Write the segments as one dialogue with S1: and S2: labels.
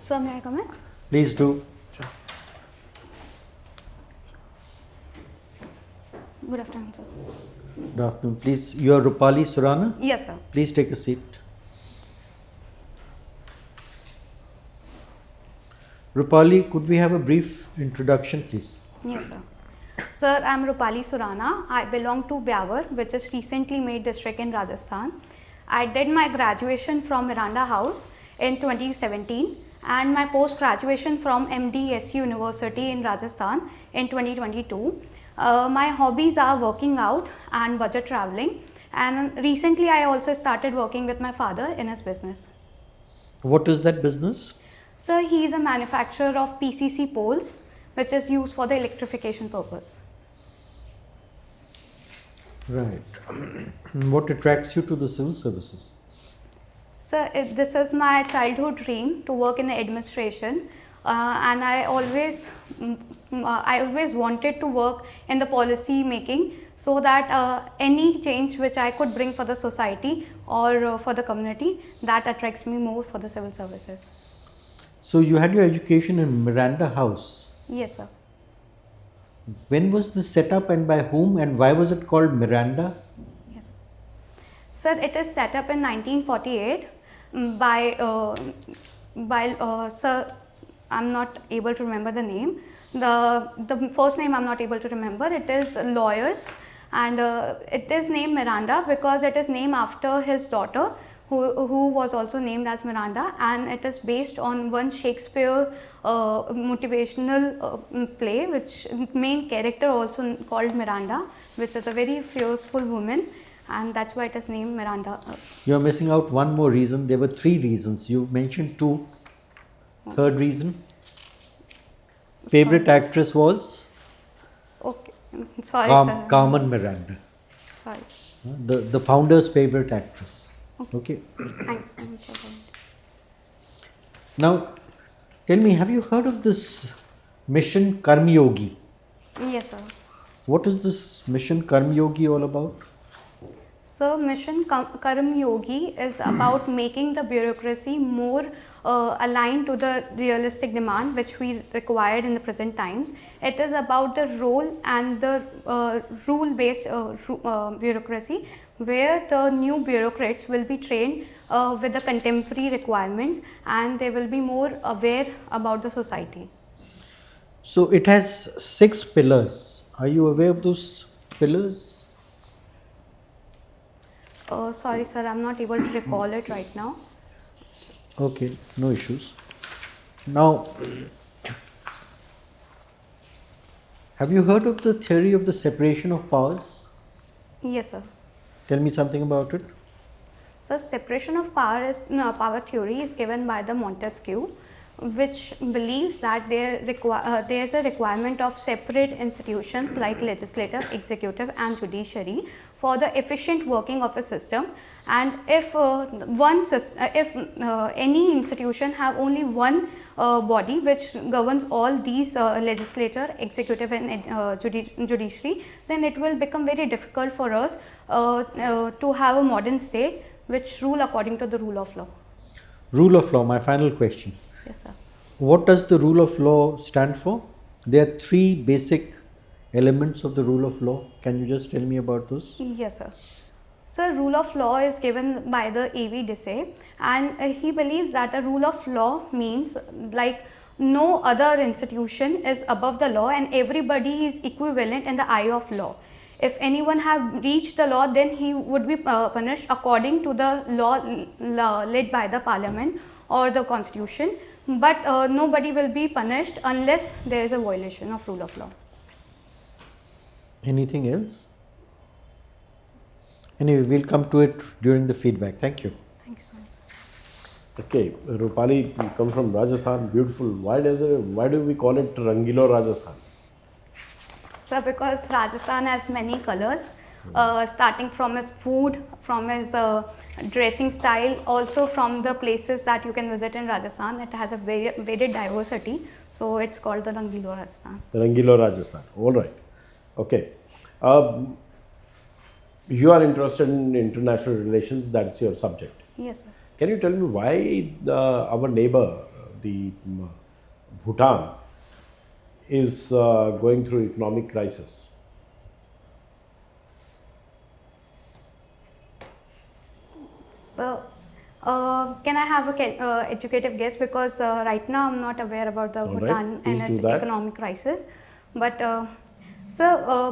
S1: Sir, may I come in?
S2: Please do.
S1: Good afternoon, sir.
S2: Good afternoon. Please, you are ROOPALI Surana?
S1: Yes, sir.
S2: Please take a seat. ROOPALI, could we have a brief introduction, please?
S1: Yes, sir. Sir, I am ROOPALI Surana. I belong to Byawar, which is recently made district in Rajasthan. I did my graduation from Miranda House in 2017 and my post-graduation from MDSU University in Rajasthan in 2022. My hobbies are working out and budget traveling, and recently I also started working with my father in his business.
S2: What is that business?
S1: Sir, he is a manufacturer of PCC poles, which is used for the electrification purpose.
S2: Right. What attracts you to the civil services?
S1: Sir, this is my childhood dream to work in the administration, and I always wanted to work in the policy making, so that any change which I could bring for the society or for the community, that attracts me more for the civil services.
S2: So you had your education in Miranda House.
S1: Yes, sir.
S2: When was this set up and by whom, and why was it called Miranda?
S1: Yes. Sir, it is set up in 1948 by sir, I'm not able to remember the name. The first name I'm not able to remember. It is lawyers, and it is named Miranda because it is named after his daughter, who was also named as Miranda, and it is based on one Shakespeare motivational play, which main character also called Miranda, which is a very forceful woman, and that's why it is named Miranda.
S2: You're missing out one more reason. There were 3 reasons. You mentioned 2. Third reason? Favorite actress was?
S1: Okay, sorry, sir.
S2: Carmen Miranda.
S1: Sorry.
S2: The founder's favorite actress. Okay.
S1: Thanks so much for that.
S2: Now, tell me, have you heard of this mission Karmyogi?
S1: Yes, sir.
S2: What is this mission Karmyogi all about?
S1: So, Mission Karm Yogi is about making the bureaucracy more aligned to the realistic demand which we required in the present times. It is about the role and the rule-based bureaucracy, where the new bureaucrats will be trained with the contemporary requirements, and they will be more aware about the society.
S2: So, it has 6 pillars. Are you aware of those pillars?
S1: Sorry, sir, I'm not able to recall it right now.
S2: Okay, no issues. Now, have you heard of the theory of the separation of powers?
S1: Yes, sir.
S2: Tell me something about it.
S1: So, separation of power theory is given by the Montesquieu, which believes that there is a requirement of separate institutions like legislative, executive and judiciary for the efficient working of a system, and if any institution have only one body which governs all these legislature, executive and judiciary, then it will become very difficult for us to have a modern state which rule according to the rule of law.
S2: Rule of law, my final question.
S1: Yes, sir.
S2: What does the rule of law stand for? There are 3 basic elements of the rule of law. Can you just tell me about those?
S1: Yes, sir. So, rule of law is given by the A.V. Desai, and he believes that a rule of law means like no other institution is above the law and everybody is equivalent in the eye of law. If anyone have breached the law, then he would be punished according to the law led by the parliament or the constitution, but nobody will be punished unless there is a violation of rule of law.
S2: Anything else? Anyway, we'll come to it during the feedback. Thank you.
S1: Thank you so much.
S3: Okay, ROOPALI, you come from Rajasthan, beautiful. Why do we call it Rangilo Rajasthan?
S1: Sir, because Rajasthan has many colors, starting from its food, from its dressing style, also from the places that you can visit in Rajasthan. It has a very diversity, so it's called the Rangilo Rajasthan.
S3: Rangilo Rajasthan, all right. Okay. You are interested in international relations, that's your subject.
S1: Yes, sir.
S3: Can you tell me why our neighbor, the Bhutan is going through economic crisis?
S1: So, can I have a educative guess, because right now I'm not aware about the
S3: All right,
S1: Bhutan
S3: please
S1: and
S3: do
S1: its
S3: that.
S1: economic crisis. But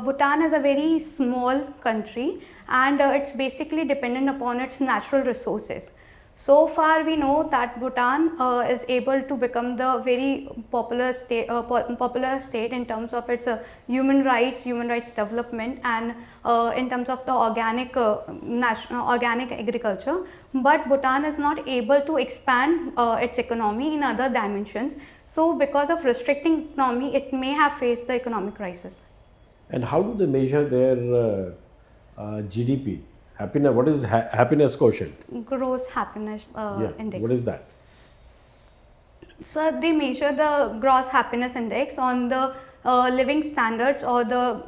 S1: Bhutan is a very small country, and it's basically dependent upon its natural resources. So far we know that Bhutan is able to become the very popular state in terms of its human rights development, and in terms of the organic agriculture. But Bhutan is not able to expand its economy in other dimensions. So because of restricting economy, it may have faced the economic crisis.
S3: And how do they measure their GDP? Happiness. What is happiness quotient?
S1: Gross happiness index.
S3: What is that?
S1: So they measure the gross happiness index on the living standards or the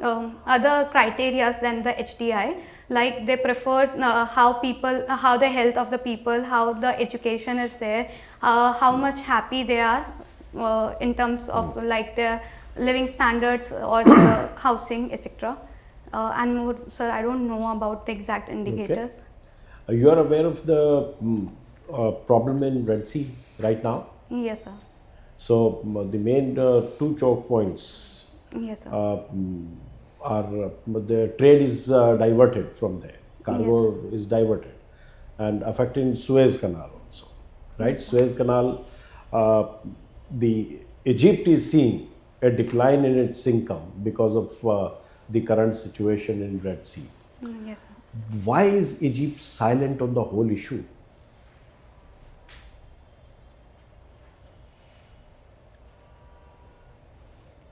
S1: other criterias than the HDI. Like they prefer how the health of the people, how the education is there, how much happy they are in terms of like their living standards or the housing, etc. And more, sir, I don't know about the exact indicators.
S3: You are aware of the problem in Red Sea right now?
S1: Yes, sir.
S3: So the main two choke points
S1: Yes, sir.
S3: are the trade is diverted from there. Cargo is diverted and affecting Suez Canal also, right? Suez Canal, the Egypt is seeing a decline in its income because of the current situation in Red Sea.
S1: Yes, sir.
S3: Why is Egypt silent on the whole issue?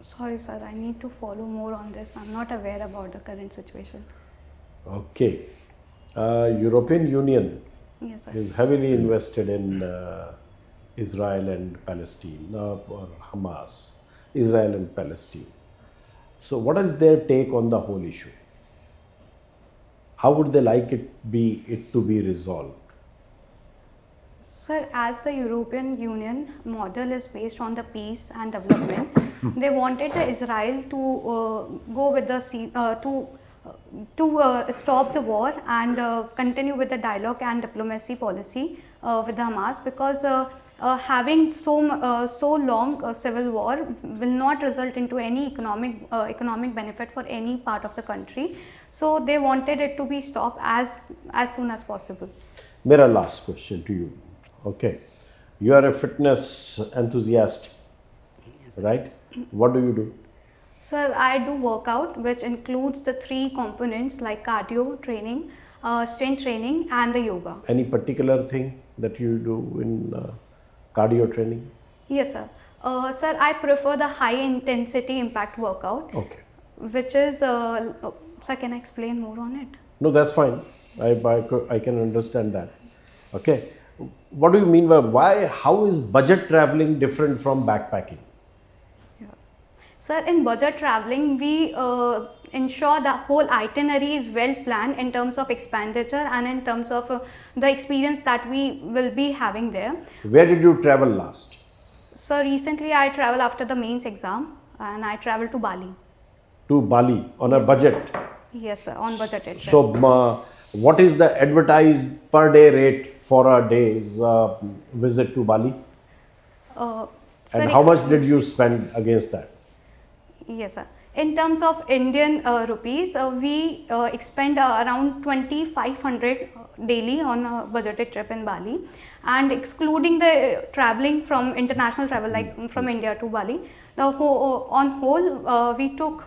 S1: Sorry, sir, I need to follow more on this. I'm not aware about the current situation.
S3: Okay. European Union
S1: Yes, sir.
S3: is heavily invested in Israel and Palestine, or Hamas, Israel and Palestine. So what is their take on the whole issue? How would they like it to be resolved?
S1: Sir, as the European Union model is based on the peace and development, they wanted Israel to go with the stop the war and continue with the dialogue and diplomacy policy with the Hamas, because having so long civil war will not result into any economic benefit for any part of the country. So they wanted it to be stopped as soon as possible.
S3: Mera last question to you. Okay, you are a fitness enthusiast, right? What do you do?
S1: Sir, I do workout, which includes the 3 components like cardio training, strength training, and the yoga.
S3: Any particular thing that you do in cardio training?
S1: Yes, sir. Sir, I prefer the high intensity impact workout.
S3: Okay.
S1: Which is, sir, can I explain more on it?
S3: No, that's fine. I can understand that. Okay. What do you mean by how is budget traveling different from backpacking?
S1: Sir, in budget traveling, we ensure the whole itinerary is well planned in terms of expenditure and in terms of the experience that we will be having there.
S3: Where did you travel last?
S1: So recently I traveled after the mains exam, and I traveled to Bali.
S3: To Bali on a budget?
S1: Yes, sir, on budget itself.
S3: So what is the advertised per day rate for a day's visit to Bali? And how much did you spend against that?
S1: Yes, sir. In terms of Indian rupees, we expend around 2,500 daily on a budgeted trip in Bali, and excluding the traveling from international travel like from India to Bali, on whole we took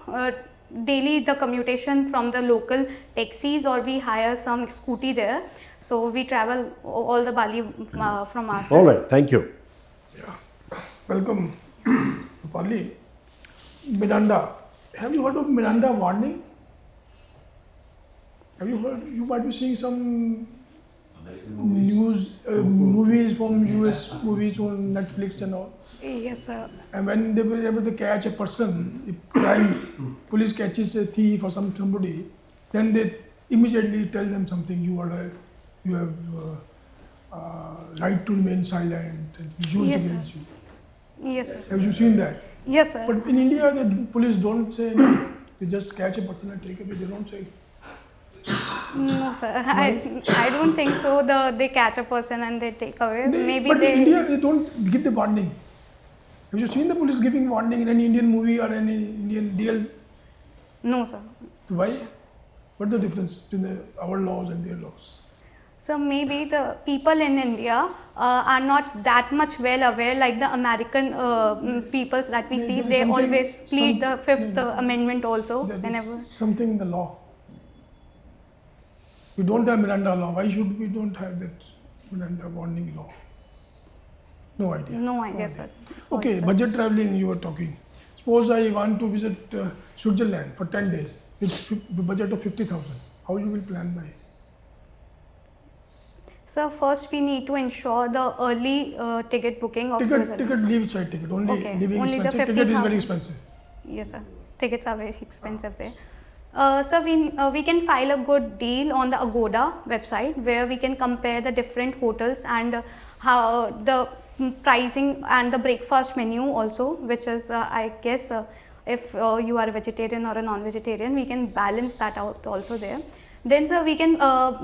S1: daily the commutation from the local taxis, or we hire some scooty there. So we travel all the Bali from our side.
S3: All right, thank you.
S4: Yeah. Welcome, Rupali. Miranda. Have you heard of Miranda warning? Have you heard? You might be seeing some news, movies from US movies on Netflix and all.
S1: Yes, sir.
S4: And when they were able to catch a person, if crime, police catches a thief or somebody, then they immediately tell them something. You have right to remain silent and used
S1: Yes,
S4: against
S1: sir.
S4: you.
S1: Yes, sir.
S4: Have you seen that?
S1: Yes, sir.
S4: But in India, the police don't say anything. They just catch a person and take away. They don't say.
S1: No, sir. I don't think so. They catch a person and they take away. Maybe
S4: but
S1: they.
S4: in India, they don't give the warning. Have you seen the police giving warning in any Indian movie or any Indian deal?
S1: No, sir.
S4: Why? What's the difference between our laws and their laws?
S1: So maybe the people in India are not that much well aware, like the American peoples that we see. They always plead the Fifth Amendment also. Whenever
S4: something in the law. We don't have Miranda law. Why should we don't have that Miranda warning law? No idea.
S1: No idea, sir. Sorry,
S4: Okay,
S1: sir.
S4: budget traveling you were talking. Suppose I want to visit Switzerland for 10 days with budget of 50,000. How you will plan by?
S1: So first we need to ensure the early ticket booking of Switzerland.
S4: Ticket, leave side ticket. Only
S1: Okay,
S4: living
S1: only the
S4: expensive. Ticket is
S1: 50,000.
S4: very expensive.
S1: Yes, sir. Tickets are very expensive there. So we can file a good deal on the Agoda website where we can compare the different hotels and how the pricing and the breakfast menu also, which is I guess if you are a vegetarian or a non-vegetarian, we can balance that out also there. Then sir, we can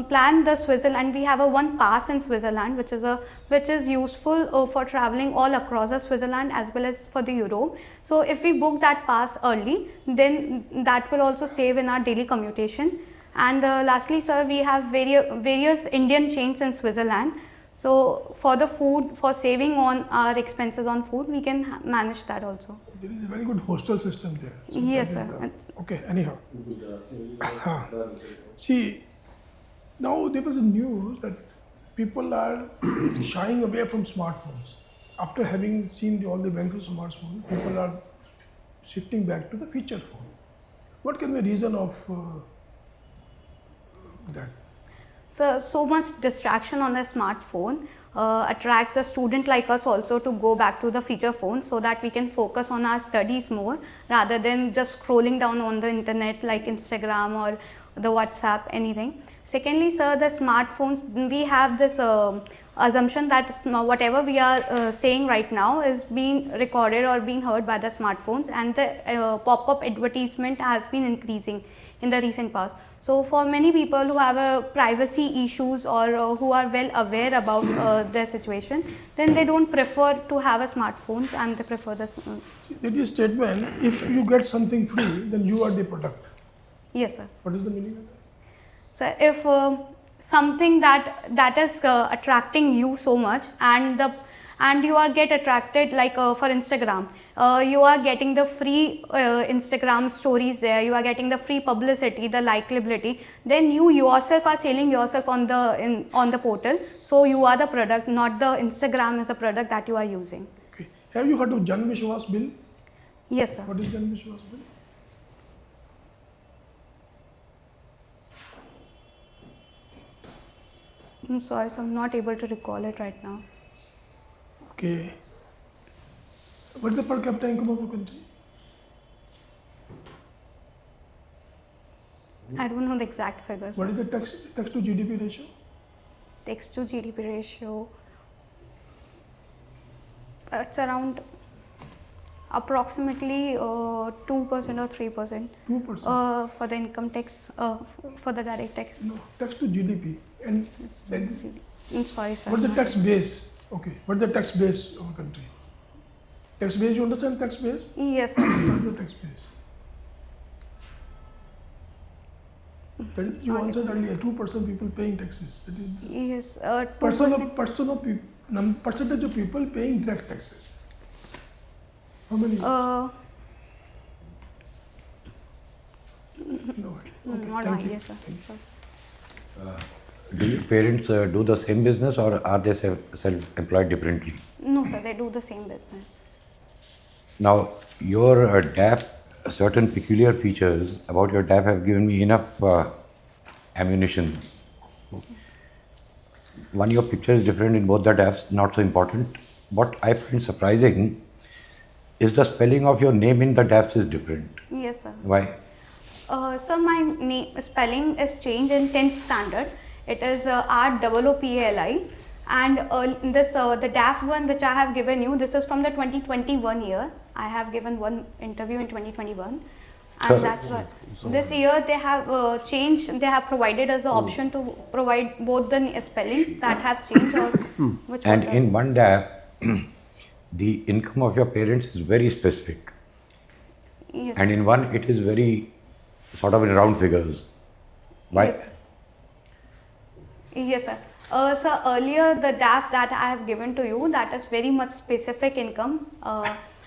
S1: plan the Switzerland. We have a one pass in Switzerland, which is useful for traveling all across the Switzerland as well as for the Europe. So if we book that pass early, then that will also save in our daily commutation. And lastly, sir, we have various Indian chains in Switzerland. So for the food, for saving on our expenses on food, we can manage that also.
S4: There is a very good hostel system there. So
S1: Yes,
S4: that is
S1: sir.
S4: okay, anyhow. See, now there was a news that people are shying away from smartphones. After having seen all the benefits of smartphones, people are shifting back to the feature phone. What can be the reason of that?
S1: So much distraction on the smartphone attracts a student like us also to go back to the feature phone so that we can focus on our studies more rather than just scrolling down on the internet like Instagram or the WhatsApp, anything. Secondly, sir, the smartphones, we have this assumption that whatever we are saying right now is being recorded or being heard by the smartphones, and the pop-up advertisement has been increasing in the recent past. So for many people who have privacy issues or who are well aware about their situation, then they don't prefer to have a smartphones and they prefer the.
S4: See, that is statement. If you get something free, then you are the product.
S1: Yes, sir.
S4: What is the meaning of that?
S1: So if something that is attracting you so much and you are get attracted, like for Instagram, you are getting the free Instagram stories there, you are getting the free publicity, the likability, then you yourself are selling yourself on the portal. So you are the product, not the Instagram is a product that you are using.
S4: Okay. Have you heard of Jan Vishwas bill?
S1: Yes, sir.
S4: What is Jan Vishwas bill?
S1: I'm sorry, so I'm not able to recall it right now.
S4: Okay. What is the per capita income of a country?
S1: I don't know the exact figures.
S4: What is the tax to GDP ratio?
S1: Text to GDP ratio, it's around approximately 2% or 3%.
S4: 2%.
S1: For the income tax, for the direct tax.
S4: No, tax to GDP. And that,
S1: I'm sorry, sir.
S4: what's the tax base? Okay. What's the tax base of a country? Tax base, you understand tax base?
S1: Yes, sir.
S4: What is the tax base? That is, you answered earlier, 2% people paying taxes. That is
S1: Yes,
S4: percentage of people paying direct taxes. How many?
S1: No
S4: No idea. Okay,
S1: not
S4: thank you.
S1: idea, sir.
S4: Thank you.
S2: Do your parents do the same business, or are they self-employed differently?
S1: No, sir, they do the same business.
S2: Now, your DAP, certain peculiar features about your DAP have given me enough ammunition. One, your picture is different in both the DAPs, not so important. What I find surprising is the spelling of your name in the DAPs is different.
S1: Yes, sir.
S2: Why?
S1: So my spelling is changed in 10th standard. It is ROOPALI, And this the DAF one which I have given you, this is from the 2021 year. I have given one interview in 2021, and
S2: So-
S1: that's what this year they have changed. They have provided us the option to provide both the spellings that have changed or which
S2: And
S1: was
S2: in one DAF, the income of your parents is very specific,
S1: yes.
S2: and in one it is very sort of in round figures. Why?
S1: Yes. Yes, sir. So earlier the DAF that I have given to you, that is very much specific income,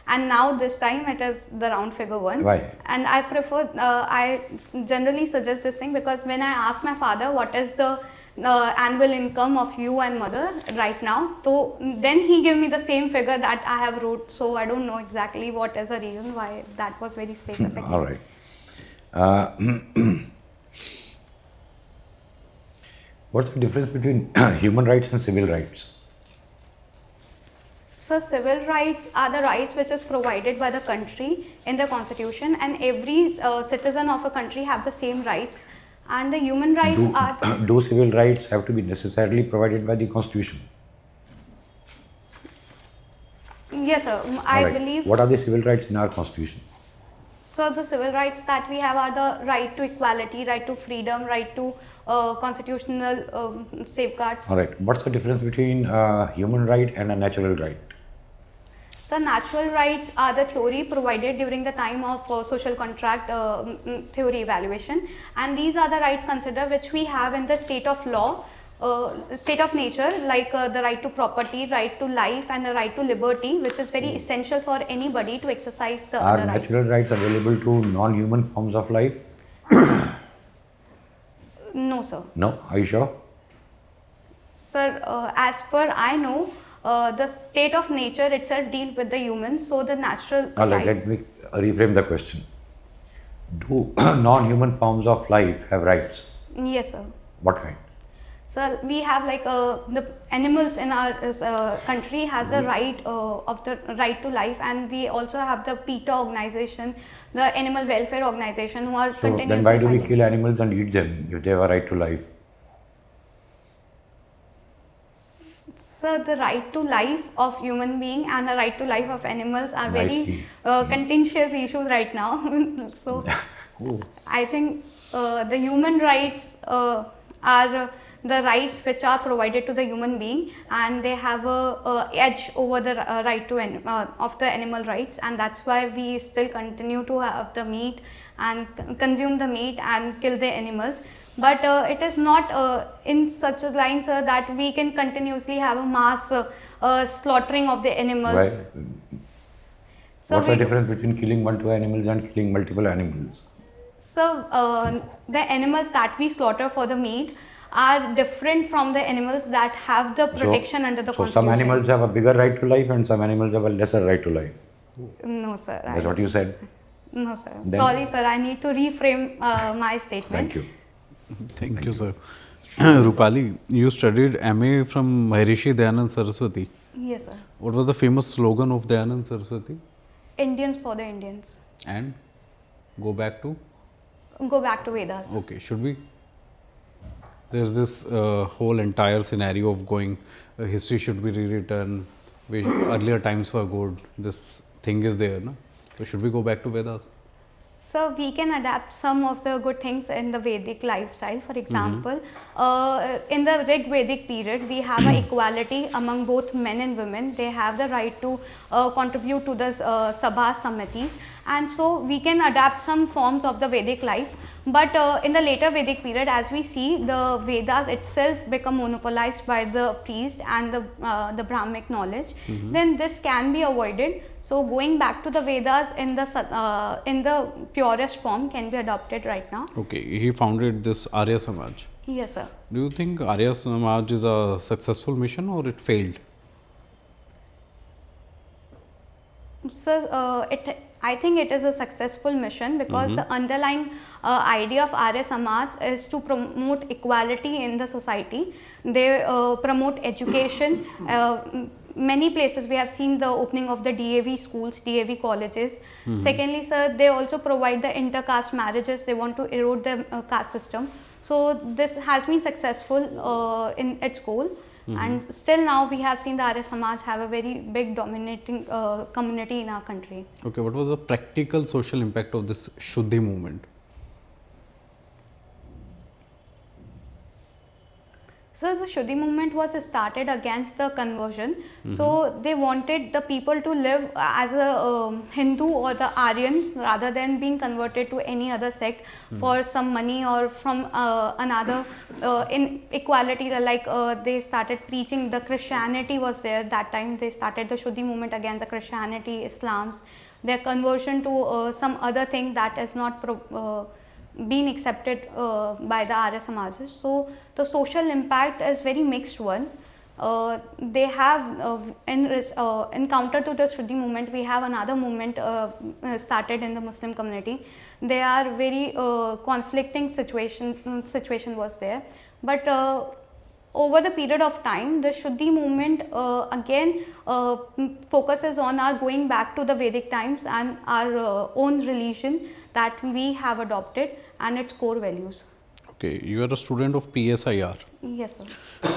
S1: and now this time it is the round figure one.
S2: Why?
S1: And I prefer, I generally suggest this thing because when I ask my father what is the annual income of you and mother right now, so then he gave me the same figure that I have wrote. So I don't know exactly what is the reason why that was very specific.
S2: All right. What's the difference between human rights and civil rights?
S1: So civil rights are the rights which is provided by the country in the constitution, and every citizen of a country have the same rights, and the human rights are
S2: Do civil rights have to be necessarily provided by the constitution?
S1: yes sir.
S2: All
S1: I
S2: right.
S1: believe
S2: What are the civil rights in our constitution?
S1: so. The civil rights that we have are the right to equality, right to freedom, right to constitutional safeguards.
S2: All right. What's the difference between human right and a natural right?
S1: So natural rights are the theory provided during the time of social contract theory evaluation, and these are the rights considered which we have in the state of law, state of nature, like the right to property, right to life, and the right to liberty, which is very essential for anybody to exercise the
S2: Are
S1: other rights.
S2: natural rights available to non-human forms of life?
S1: No sir.
S2: No. Are you sure?
S1: Sir, as per I know, the state of nature itself deals with the humans, so the natural
S2: All right.
S1: rights.
S2: Let me reframe the question. Do non-human forms of life have rights?
S1: Yes sir.
S2: What kind?
S1: So we have like the animals in our country has a right of the right to life, and we also have the PETA organization, the animal welfare organization, who are
S2: So
S1: continuously
S2: then why do we
S1: fighting.
S2: kill animals and eat them if they have a right to life?
S1: So the right to life of human being and the right to life of animals are
S2: I
S1: very
S2: see.
S1: contentious issues right now. So I think the human rights are the rights which are provided to the human being, and they have a edge over the right to of the animal rights, and that's why we still continue to have the meat and consume the meat and kill the animals. But it is not in such a line, sir, that we can continuously have a mass slaughtering of the animals.
S2: Why?
S1: So
S2: What's the
S1: we-
S2: difference between killing one, two animals and killing multiple animals?
S1: So the animals that we slaughter for the meat are different from the animals that have the protection under the
S2: So
S1: constitution.
S2: some animals have a bigger right to life and some animals have a lesser right to life.
S1: No, sir.
S2: That's what you said.
S1: No, sir.
S2: Then-
S1: Sorry, sir. I need to reframe my statement.
S2: Thank you.
S5: Thank you, sir. Rupali, you studied MA from Maharishi Dayanand Saraswati.
S1: Yes, sir.
S5: What was the famous slogan of Dayanand Saraswati?
S1: Indians for the Indians.
S5: And go back to?
S1: Go back to Vedas.
S5: Okay, should we? There's this whole entire scenario of going, history should be rewritten, earlier times were good, this thing is there, no? So should we go back to Vedas?
S1: So we can adapt some of the good things in the Vedic lifestyle. For example, in the Rig Vedic period, we have a equality among both men and women. They have the right to contribute to the Sabha Samitis, and so we can adapt some forms of the Vedic life. But in the later Vedic period, as we see, the Vedas itself become monopolized by the priest and the Brahmic knowledge. Then this can be avoided. So going back to the Vedas in the purest form can be adopted right now.
S5: Okay, he founded this Arya Samaj.
S1: Yes, sir.
S5: Do you think Arya Samaj is a successful mission or it failed?
S1: So I think it is a successful mission because the underlying idea of Arya Samaj is to promote equality in the society. They promote education. Many places we have seen the opening of the DAV schools, DAV colleges. Secondly, sir, they also provide the intercaste marriages. They want to erode the caste system. So this has been successful in its goal. And still now we have seen the Arya Samaj have a very big dominating community in our country.
S5: Okay, what was the practical social impact of this Shuddhi movement?
S1: So the Shuddhi movement was started against the conversion. So they wanted the people to live as a Hindu or the Aryans rather than being converted to any other sect for some money or from another inequality. Like they started preaching the Christianity was there that time. They started the Shuddhi movement against the Christianity, Islam's, their conversion to some other thing that is not been accepted by the Arya Samajas. So the social impact is very mixed one. They have in counter to the Shuddhi movement, we have another movement started in the Muslim community. They are very conflicting situation was there, but over the period of time, the Shuddhi movement again focuses on our going back to the Vedic times and our own religion that we have adopted and its core values.
S5: Okay, you are a student of PSIR.
S1: Yes, sir.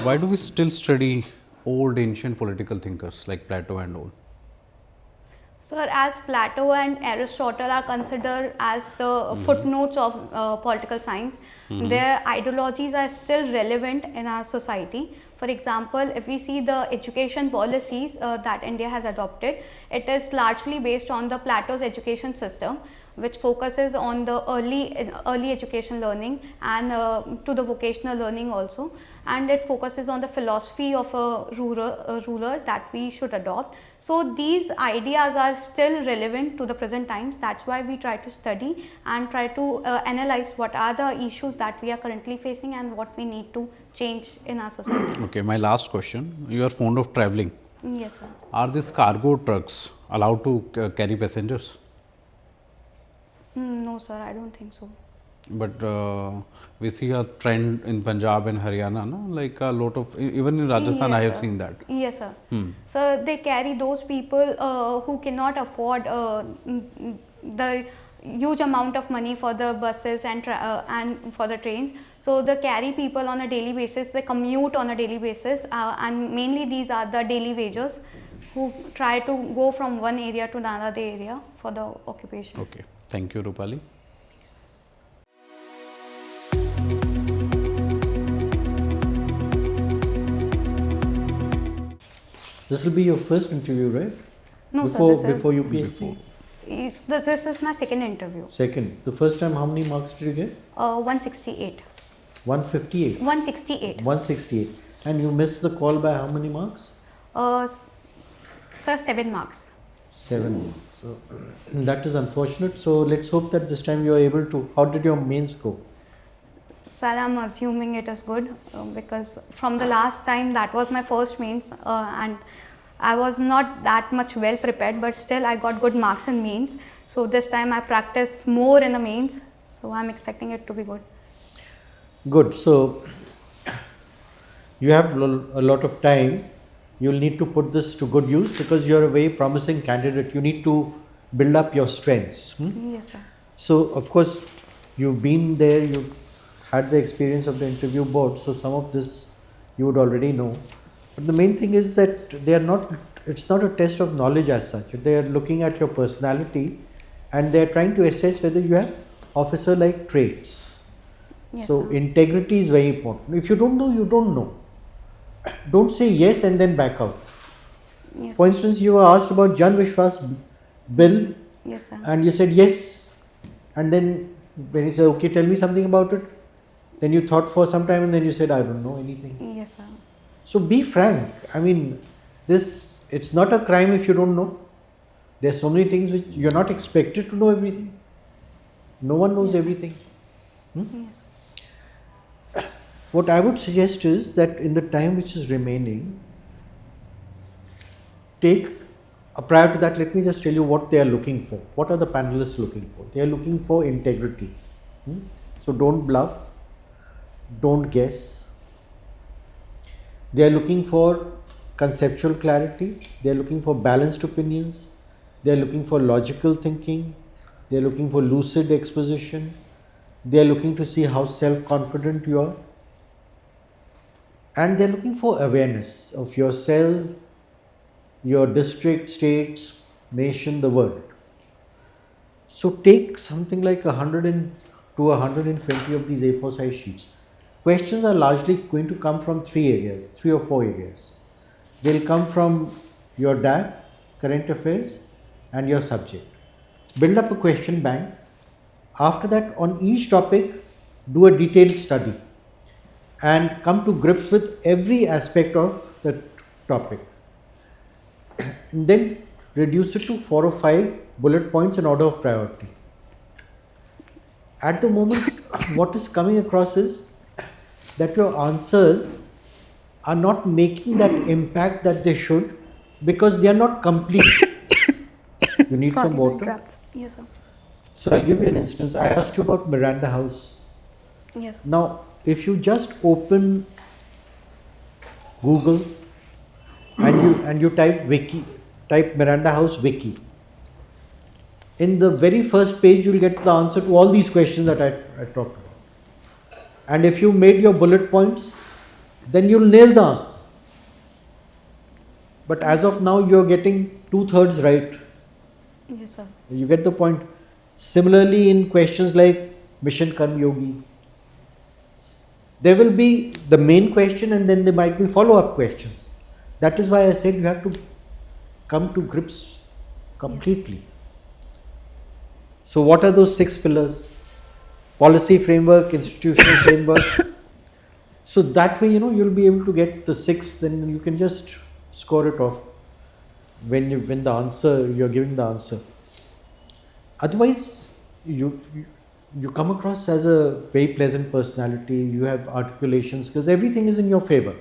S5: Why do we still study old ancient political thinkers like Plato and all?
S1: Sir, as Plato and Aristotle are considered as the footnotes of political science, their ideologies are still relevant in our society. For example, if we see the education policies that India has adopted, it is largely based on the Plato's education system, which focuses on the early education learning and to the vocational learning also, and it focuses on the philosophy of a ruler that we should adopt. So these ideas are still relevant to the present times. That's why we try to study and try to analyze what are the issues that we are currently facing and what we need to change in our society.
S5: Okay, my last question. You are fond of traveling.
S1: Yes, sir.
S5: Are these cargo trucks allowed to carry passengers?
S1: No, sir, I don't think so.
S5: But we see a trend in Punjab and Haryana, no? Like a lot of, even in Rajasthan,
S1: Yes,
S5: I have
S1: sir.
S5: seen that.
S1: Yes, sir. So they carry those people who cannot afford the huge amount of money for the buses and for the trains. So they carry people on a daily basis. They commute on a daily basis, and mainly these are the daily wagers who try to go from one area to another area for the occupation.
S5: Okay, thank you, Roopali.
S6: This will be your first interview, right?
S1: No,
S6: before,
S1: sir.
S6: Before UPSC?
S1: This is my second interview.
S6: Second. The first time, how many marks did you get?
S1: 168.
S6: 158?
S1: 168.
S6: 168. And you missed the call by how many marks?
S1: Sir, 7 marks.
S6: 7 marks. So, that is unfortunate. So, let's hope that this time you are able to. How did your mains go?
S1: Sir, I'm assuming it is good because from the last time that was my first mains and I was not that much well prepared, but still I got good marks in mains. So this time I practiced more in the mains. So I'm expecting it to be good.
S6: Good. So, you have a lot of time. You'll need to put this to good use because you're a very promising candidate. You need to build up your strengths.
S1: Yes, sir.
S6: So, of course, you've been there, you've had the experience of the interview board, so some of this you would already know. But the main thing is that it's not a test of knowledge as such. They are looking at your personality and they are trying to assess whether you have officer-like traits.
S1: Yes,
S6: So,
S1: sir.
S6: integrity is very important. If you don't know, you don't know. Don't say yes and then back out.
S1: Yes,
S6: For
S1: sir.
S6: instance, you were asked about Jan Vishwas bill
S1: Yes, sir.
S6: and you said yes, and then when he said, okay, tell me something about it, then you thought for some time and then you said, I don't know anything.
S1: Yes, sir.
S6: So be frank. I mean, it's not a crime if you don't know. There are so many things which you're not expected to know everything. No one knows everything.
S1: Yes.
S6: What I would suggest is that in the time which is remaining, prior to that, let me just tell you what they are looking for. What are the panelists looking for? They are looking for integrity. So don't bluff, don't guess. They are looking for conceptual clarity. They are looking for balanced opinions. They are looking for logical thinking. They are looking for lucid exposition. They are looking to see how self-confident you are. and they're looking for awareness of yourself, your district, states, nation, the world. So take something like 100 to 120 of these A4 size sheets. Questions are largely going to come from 3 or 4 areas. They'll come from your DAF, current affairs, and your subject. Build up a question bank. After that, on each topic, do a detailed study and come to grips with every aspect of the topic. And then reduce it to 4 or 5 bullet points in order of priority. At the moment, what is coming across is that your answers are not making that impact that they should because they are not complete. You need some water?
S1: Yes, sir.
S6: So I'll give you an instance. I asked you about Miranda House.
S1: Yes.
S6: Now, if you just open Google and you type wiki, type Miranda House wiki, in the very first page you'll get the answer to all these questions that I talked about. And if you made your bullet points, then you'll nail the answer. But as of now, you're getting 2/3 right.
S1: Yes, sir.
S6: You get the point. Similarly, in questions like Mission Karm Yogi, there will be the main question and then there might be follow-up questions. That is why I said you have to come to grips completely. So what are those 6 pillars? Policy framework, institutional framework. So that way, you'll be able to get the 6, then you can just score it off when you're giving the answer. Otherwise, you come across as a very pleasant personality, you have articulation skills, everything is in your favor,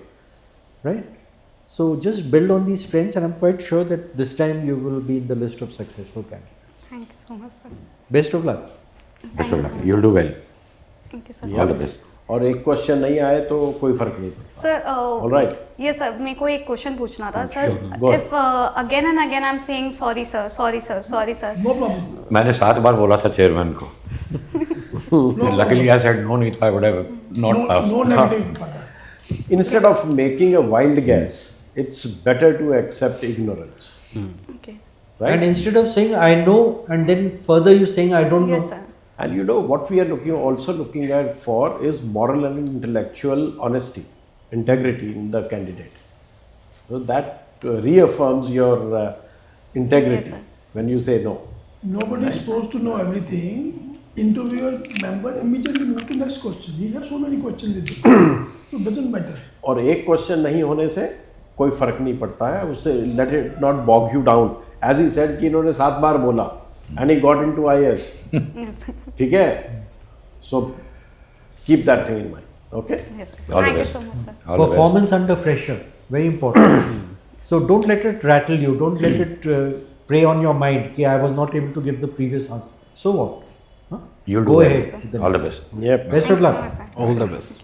S6: right? So just build on these strengths and I'm quite sure that this time you will be in the list of successful candidates.
S1: Thank you so much, sir.
S6: Best of luck.
S2: Best of luck. You'll do well.
S1: Thank you, sir.
S2: All the best.
S3: और एक question नहीं आए तो कोई फर्क नहीं पड़ता.
S1: Sir
S3: Alright.
S1: ये सर मेरे को एक क्वेश्चन पूछना था sir.
S3: Go ahead.
S1: If again and again I am saying sorry sir, sorry sir, sorry sir.
S4: No problem.
S2: मैंने 7 बार बोला था चेयरमैन को. Luckily I said no, Neeta, I would have not passed.
S4: No negative.
S3: Instead of making a wild guess, it's better to accept ignorance.
S1: Okay.
S3: Right?
S6: And instead of saying I know and then further you saying I don't know.
S1: Yes, sir.
S3: And what we are looking at for is moral and intellectual honesty, integrity in the candidate. So that reaffirms your integrity
S1: Yes, sir.
S3: when you say no.
S4: Nobody is supposed to know everything. Interviewer member immediately move to next question. He has so many questions with him. So it doesn't matter.
S3: और एक question नहीं होने से कोई फर्क नहीं पड़ता है, उससे let it not bog you down. As he said कि इन्होंने 7 बार बोला and he got into IAS.
S1: Yes, sir.
S3: ठीक है? So keep that thing in mind. Okay?
S1: Yes, sir.
S2: All the
S1: Thank you
S2: best.
S1: so much, sir.
S2: All the best.
S6: Performance under pressure, very important. So don't let it rattle you, don't let it prey on your mind. Okay, I was not able to give the previous answer. So what? Huh?
S2: You'll
S6: Go
S2: do well.
S6: ahead. to the
S2: All the
S6: next.
S2: best.
S3: Yep.
S6: Best of luck.
S1: Thank you so much, sir.
S5: All the best.